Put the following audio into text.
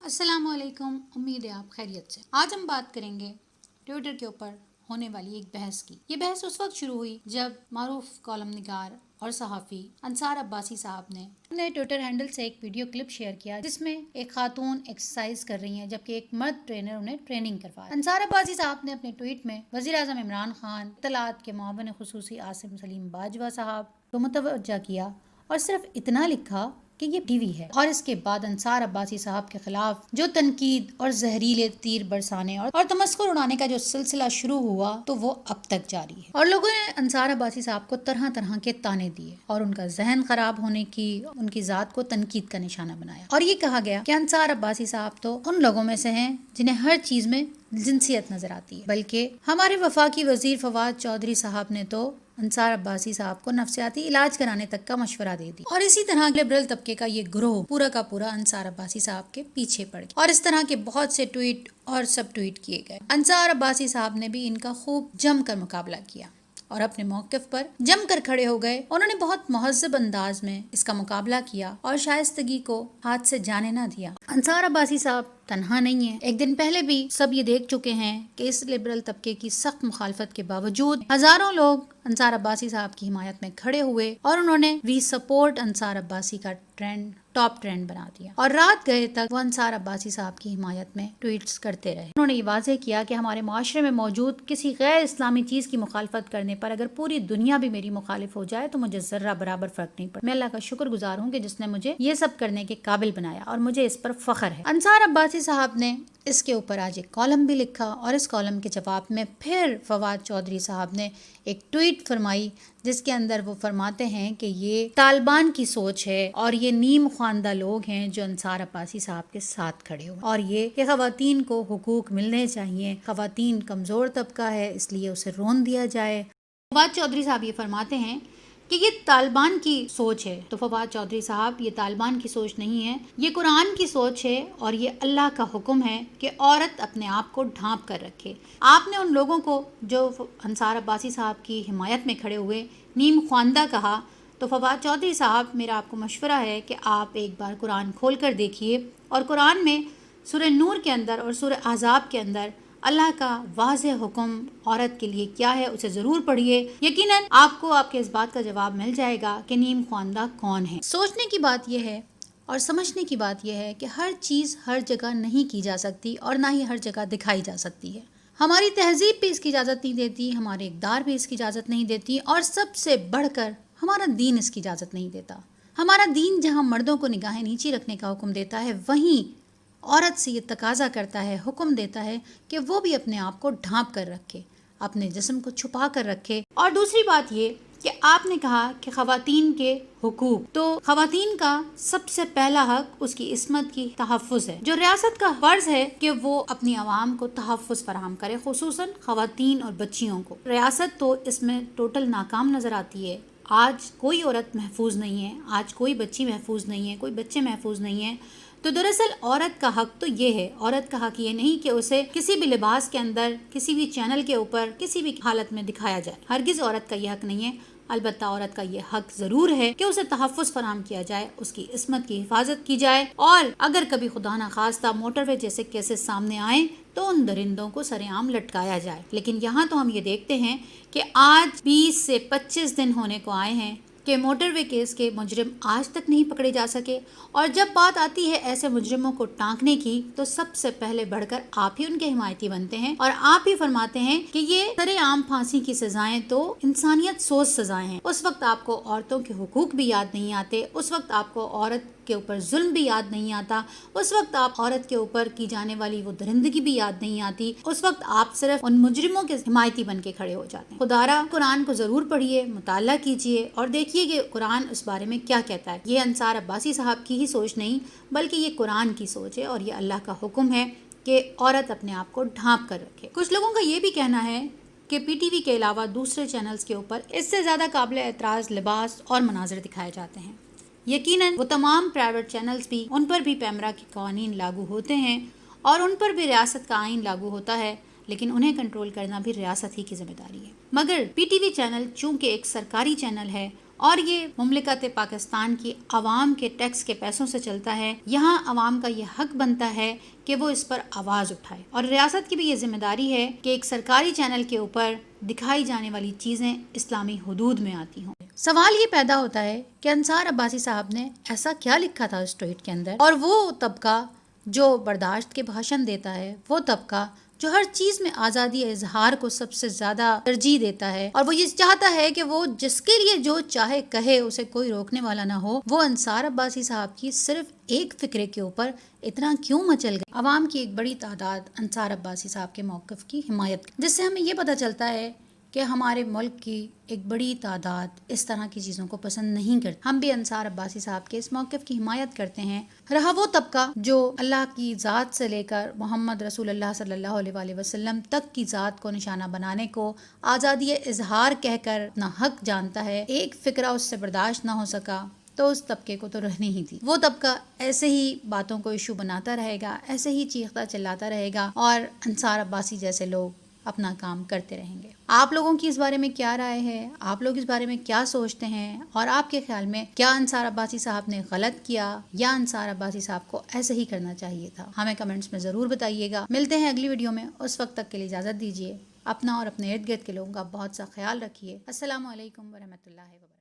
अस्सलाम वालेकुम। उम्मीद है आप खैरियत से। आज हम बात करेंगे ट्विटर के ऊपर होने वाली एक बहस की। ये बहस उस वक्त शुरू हुई जब मारूफ कॉलम निगार और सहाफ़ी अंसार अब्बासी साहब ने अपने ट्विटर हैंडल से एक वीडियो क्लिप शेयर किया जिसमें एक खातून एक्सरसाइज कर रही हैं जबकि एक मर्द ट्रेनर उन्हें ट्रेनिंग करवा रहा है। अंसार अब्बासी साहब ने अपने ट्वीट में वज़ीर आज़म इमरान खान, इत्तलात के मुआविन खुसूसी आसिम सलीम बाजवा साहब को मुतवज्जा किया और सिर्फ इतना लिखा कि ये टीवी है। और इसके बाद अंसार अब्बासी साहब के खिलाफ जो तनकीद और जहरीले तीर बरसाने और तमस्कुर उड़ाने का जो सिलसिला शुरू हुआ तो वो अब तक जारी है और लोगों ने अंसार अब्बासी साहब को तरह तरह के ताने दिए और उनका जहन खराब होने की, उनकी जात को तनकीद का निशाना बनाया। और ये कहा गया कि अंसार अब्बासी साहब तो उन लोगों में से हैं जिन्हें हर चीज में जिनसियत नजर आती है, बल्कि हमारे वफाकी वजीर फवाद चौधरी साहब ने तो अंसार अब्बासी साहब को नफ्सियाती इलाज कराने तक का मशवरा दे दी। और इसी तरह लिबरल तबके का ये ग्रोह पूरा का पूरा अंसार अब्बासी साहब के पीछे पड़ गया और इस तरह के बहुत से ट्वीट और सब ट्वीट किए गए। अंसार अब्बासी साहब ने भी इनका खूब जमकर मुकाबला किया और अपने मौक़िफ़ पर जमकर खड़े हो गए। उन्होंने बहुत महज़्ज़ब अंदाज में इसका मुकाबला किया और शाइस्तगी को हाथ से जाने ना दिया। अंसार अब्बासी साहब तन्हा नहीं है। एक दिन पहले भी सब ये देख चुके हैं कि इस लिबरल तबके की सख्त मुखालफत के बावजूद हजारों लोग अंसार अब्बासी साहब की हिमायत में खड़े हुए और उन्होंने वी सपोर्ट अंसार अब्बासी का ट्रेंड टॉप ट्रेंड बना दिया और रात गए तक वो अंसार अब्बासी साहब की हिमायत में ट्वीट्स करते रहे। उन्होंने ये वाज़ेह किया कि हमारे माशरे में मौजूद किसी गैर इस्लामी चीज़ की मुखालफत करने पर अगर पूरी दुनिया भी मेरी मुखालिफ हो जाए तो मुझे जर्रा बराबर फर्क नहीं पड़ता। मैं अल्लाह का शुक्रगुजार हूँ कि जिसने मुझे ये सब करने के काबिल बनाया और मुझे इस पर फख्र है। अंसार अब्बासी साहब ने इसके ऊपर आज एक कॉलम भी लिखा और इस कॉलम के जवाब में फिर फवाद चौधरी साहब ने एक ट्वीट फरमाई जिसके अंदर वो फरमाते हैं कि ये तालिबान की सोच है और ये नीम ख्वानदा लोग हैं जो अंसार अब्बासी साहब के साथ खड़े हुए और ये कि ख़वातीन को हुकूक मिलने चाहिए, ख़वातीन कमज़ोर तबका है इसलिए उसे रोन दिया जाए। फवाद चौधरी साहब ये फरमाते हैं कि ये तालिबान की सोच है। तो फवाद चौधरी साहब, ये तालिबान की सोच नहीं है, ये कुरान की सोच है और ये अल्लाह का हुक्म है कि औरत अपने आप को ढांप कर रखे। आपने उन लोगों को जो अंसार अब्बासी साहब की हिमायत में खड़े हुए नीम ख्वानदा कहा, तो फवाद चौधरी साहब मेरा आपको मशवरा है कि आप एक बार कुरान खोल कर देखिए और कुरान में सूरह नूर के अंदर और सूरह अहज़ाब के अंदर अल्लाह का वाज़ेह हुक्म औरत के लिए क्या है उसे ज़रूर पढ़िए। यकीनन आपको आपके इस बात का जवाब मिल जाएगा कि नीम ख्वानदा कौन है। सोचने की बात यह है और समझने की बात यह है कि हर चीज़ हर जगह नहीं की जा सकती और ना ही हर जगह दिखाई जा सकती है। हमारी तहजीब भी इसकी इजाज़त नहीं देती, हमारे इक़दार भी इसकी इजाज़त नहीं देती और सबसे बढ़कर हमारा दीन इसकी इजाज़त नहीं देता। हमारा दीन जहाँ मर्दों को निगाहें नीचे रखने का हुक्म देता है, वहीं औरत से ये तकाजा करता है, हुक्म देता है कि वो भी अपने आप को ढांप कर रखे, अपने जिस्म को छुपा कर रखे। और दूसरी बात ये कि आपने कहा कि ख़वातीन के हुकूक, तो ख़वातीन का सबसे पहला हक उसकी इस्मत की तहफ़्फ़ुज़ है, जो रियासत का फ़र्ज़ है कि वो अपनी आवाम को तहफ़्फ़ुज़ फराहम करे, खुसूसन ख़वातीन और बच्चियों को। रियासत तो इसमें टोटल नाकाम नज़र आती है। आज कोई औरत महफूज नहीं है, आज कोई बच्ची महफूज नहीं है, कोई बच्चे महफूज नहीं है। तो दरअसल औरत का हक तो ये है, औरत का हक ये नहीं कि उसे किसी भी लिबास के अंदर, किसी भी चैनल के ऊपर, किसी भी हालत में दिखाया जाए। हरगिज़ औरत का ये हक नहीं है। अलबत्ता औरत का ये हक ज़रूर है कि उसे तहफ़्फ़ुज़ फराहम किया जाए, उसकी इस्मत की हिफाजत की जाए और अगर कभी खुदा न खास्ता मोटरवे जैसे केसेस सामने आए तो उन दरिंदों को सरेआम लटकाया जाए। लेकिन यहाँ तो हम ये देखते हैं कि आज 20 से 25 दिन होने को आए हैं कि मोटरवे केस के मुजरिम आज तक नहीं पकड़े जा सके और जब बात आती है ऐसे मुजरिमों को टांकने की तो सबसे पहले बढ़कर आप ही उनके हिमायती बनते हैं और आप ही फरमाते हैं कि ये सरेआम फांसी की सजाएं तो इंसानियत सोच सजाएं हैं। उस वक्त आपको औरतों के हुकूक भी याद नहीं आते, उस वक्त आपको औरत के ऊपर जुल्म भी याद नहीं आता, उस वक्त आप औरत के ऊपर की जाने वाली वो दरिंदगी भी याद नहीं आती, उस वक्त आप सिर्फ उन मुजरिमों के हिमायती बन के खड़े हो जाते हैं। खुदारा कुरान को जरूर पढ़िए, मुताला कीजिए और देखिए कि कुरान उस बारे में क्या कहता है। ये अंसार अब्बासी साहब की ही सोच नहीं बल्कि ये कुरान की सोच है और ये अल्लाह का हुक्म है कि औरत अपने आप को ढांप कर रखे। कुछ लोगों का ये भी कहना है कि पीटीवी के अलावा दूसरे चैनल्स के ऊपर इससे ज़्यादा काबिल एतराज़ लिबास और मनाजिर दिखाए जाते हैं। यकीनन वो तमाम प्राइवेट चैनल्स भी, उन पर भी पैमरा के कानून लागू होते हैं और उन पर भी रियासत का आइन लागू होता है, लेकिन उन्हें कंट्रोल करना भी रियासत ही की जिम्मेदारी है। मगर पीटीवी चैनल चूंकि एक सरकारी चैनल है اور یہ مملکت پاکستان کی عوام کے ٹیکس کے پیسوں سے چلتا ہے، یہاں عوام کا یہ حق بنتا ہے کہ وہ اس پر آواز اٹھائے، اور ریاست کی بھی یہ ذمہ داری ہے کہ ایک سرکاری چینل کے اوپر دکھائی جانے والی چیزیں اسلامی حدود میں آتی ہوں۔ سوال یہ پیدا ہوتا ہے کہ انصار عباسی صاحب نے ایسا کیا لکھا تھا اس ٹویٹ کے اندر، اور وہ طبقہ جو برداشت کے بھاشن دیتا ہے، وہ طبقہ جو ہر چیز میں آزادی اظہار کو سب سے زیادہ ترجیح دیتا ہے، اور وہ یہ چاہتا ہے کہ وہ جس کے لیے جو چاہے کہے، اسے کوئی روکنے والا نہ ہو، وہ انصار عباسی صاحب کی صرف ایک فکرے کے اوپر اتنا کیوں مچل گئی؟ عوام کی ایک بڑی تعداد انصار عباسی صاحب کے موقف کی حمایت، جس سے ہمیں یہ پتہ چلتا ہے کہ ہمارے ملک کی ایک بڑی تعداد اس طرح کی چیزوں کو پسند نہیں کرتی۔ ہم بھی انصار عباسی صاحب کے اس موقف کی حمایت کرتے ہیں۔ رہا وہ طبقہ جو اللہ کی ذات سے لے کر محمد رسول اللہ صلی اللہ علیہ وآلہ وسلم تک کی ذات کو نشانہ بنانے کو آزادی اظہار کہہ کر اپنا حق جانتا ہے، ایک فکرہ اس سے برداشت نہ ہو سکا، تو اس طبقے کو تو رہنی ہی تھی۔ وہ طبقہ ایسے ہی باتوں کو ایشو بناتا رہے گا، ایسے ہی چیختا چلاتا رہے گا، اور انصار عباسی جیسے لوگ اپنا کام کرتے رہیں گے۔ آپ لوگوں کی اس بارے میں کیا رائے ہے؟ آپ لوگ اس بارے میں کیا سوچتے ہیں؟ اور آپ کے خیال میں کیا انصار عباسی صاحب نے غلط کیا، یا انصار عباسی صاحب کو ایسے ہی کرنا چاہیے تھا؟ ہمیں کمنٹس میں ضرور بتائیے گا۔ ملتے ہیں اگلی ویڈیو میں، اس وقت تک کے لیے اجازت دیجیے۔ اپنا اور اپنے ارد گرد کے لوگوں کا بہت سا خیال رکھیے۔ السلام علیکم ورحمۃ اللہ وبرکاتہ۔